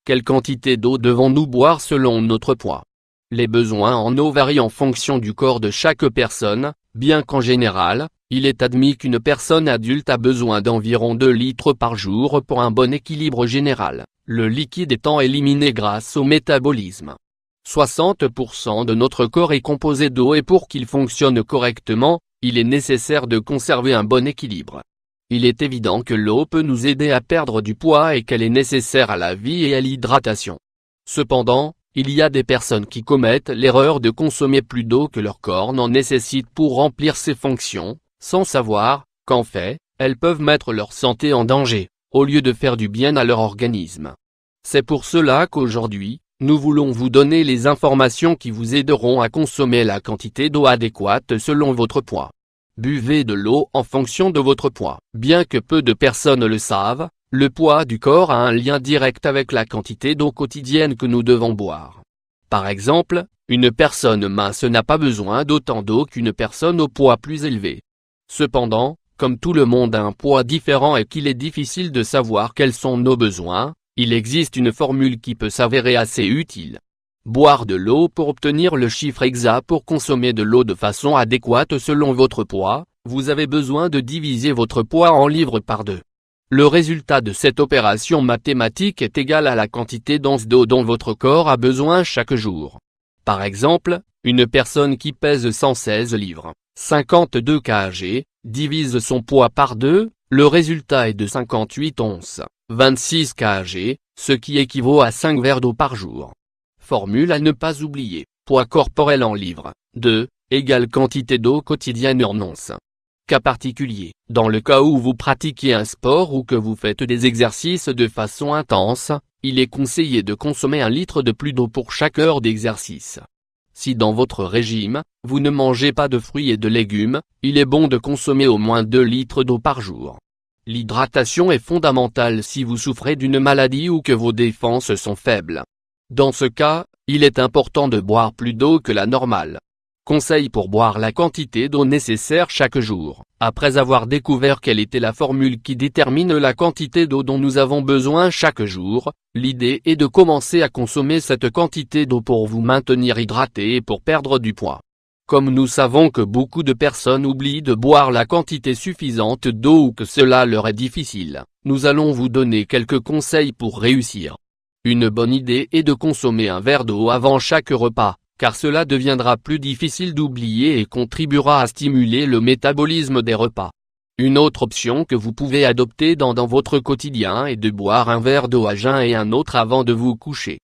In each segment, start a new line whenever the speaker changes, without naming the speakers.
Quelle quantité d'eau devons-nous boire selon notre poids? Les besoins en eau varient en fonction du corps de chaque personne, bien qu'en général, il est admis qu'une personne adulte a besoin d'environ 2 litres par jour pour un bon équilibre général, le liquide étant éliminé grâce au métabolisme. 60% de notre corps est composé d'eau et pour qu'il fonctionne correctement, il est nécessaire de conserver un bon équilibre. Il est évident que l'eau peut nous aider à perdre du poids et qu'elle est nécessaire à la vie et à l'hydratation. Cependant, il y a des personnes qui commettent l'erreur de consommer plus d'eau que leur corps n'en nécessite pour remplir ses fonctions, sans savoir qu'en fait, elles peuvent mettre leur santé en danger, au lieu de faire du bien à leur organisme. C'est pour cela qu'aujourd'hui, nous voulons vous donner les informations qui vous aideront à consommer la quantité d'eau adéquate selon votre poids. Buvez de l'eau en fonction de votre poids. Bien que peu de personnes le savent, le poids du corps a un lien direct avec la quantité d'eau quotidienne que nous devons boire. Par exemple, une personne mince n'a pas besoin d'autant d'eau qu'une personne au poids plus élevé. Cependant, comme tout le monde a un poids différent et qu'il est difficile de savoir quels sont nos besoins, il existe une formule qui peut s'avérer assez utile. Boire de l'eau pour obtenir le chiffre exact. Pour consommer de l'eau de façon adéquate selon votre poids, vous avez besoin de diviser votre poids en livres par 2. Le résultat de cette opération mathématique est égal à la quantité d'onces d'eau dont votre corps a besoin chaque jour. Par exemple, une personne qui pèse 116 livres, 52 kg, divise son poids par 2, le résultat est de 58 onces, 26 kg, ce qui équivaut à 5 verres d'eau par jour. Formule à ne pas oublier, poids corporel en livres, 2, égale quantité d'eau quotidienne en onces. Cas particulier, dans le cas où vous pratiquez un sport ou que vous faites des exercices de façon intense, il est conseillé de consommer 1 litre de plus d'eau pour chaque heure d'exercice. Si dans votre régime, vous ne mangez pas de fruits et de légumes, il est bon de consommer au moins 2 litres d'eau par jour. L'hydratation est fondamentale si vous souffrez d'une maladie ou que vos défenses sont faibles. Dans ce cas, il est important de boire plus d'eau que la normale. Conseil pour boire la quantité d'eau nécessaire chaque jour. Après avoir découvert quelle était la formule qui détermine la quantité d'eau dont nous avons besoin chaque jour, l'idée est de commencer à consommer cette quantité d'eau pour vous maintenir hydraté et pour perdre du poids. Comme nous savons que beaucoup de personnes oublient de boire la quantité suffisante d'eau ou que cela leur est difficile, nous allons vous donner quelques conseils pour réussir. Une bonne idée est de consommer 1 verre d'eau avant chaque repas, car cela deviendra plus difficile d'oublier et contribuera à stimuler le métabolisme des repas. Une autre option que vous pouvez adopter dans votre quotidien est de boire 1 verre d'eau à jeun et un autre avant de vous coucher.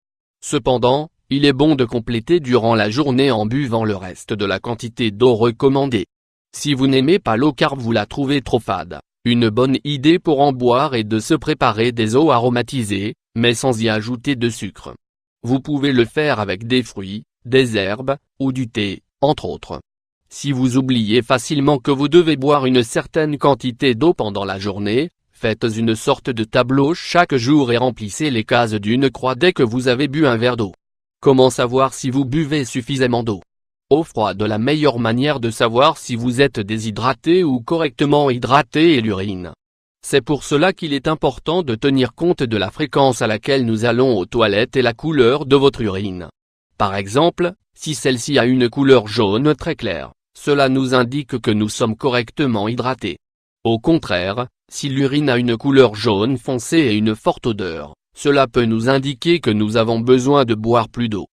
Cependant, il est bon de compléter durant la journée en buvant le reste de la quantité d'eau recommandée. Si vous n'aimez pas l'eau car vous la trouvez trop fade, une bonne idée pour en boire est de se préparer des eaux aromatisées, mais sans y ajouter de sucre. Vous pouvez le faire avec des fruits, des herbes, ou du thé, entre autres. Si vous oubliez facilement que vous devez boire une certaine quantité d'eau pendant la journée, faites une sorte de tableau chaque jour et remplissez les cases d'une croix dès que vous avez bu 1 verre d'eau. Comment savoir si vous buvez suffisamment d'eau? Eau froide. La meilleure manière de savoir si vous êtes déshydraté ou correctement hydraté est l'urine. C'est pour cela qu'il est important de tenir compte de la fréquence à laquelle nous allons aux toilettes et la couleur de votre urine. Par exemple, si celle-ci a une couleur jaune très claire, cela nous indique que nous sommes correctement hydratés. Au contraire, si l'urine a une couleur jaune foncé et une forte odeur, cela peut nous indiquer que nous avons besoin de boire plus d'eau.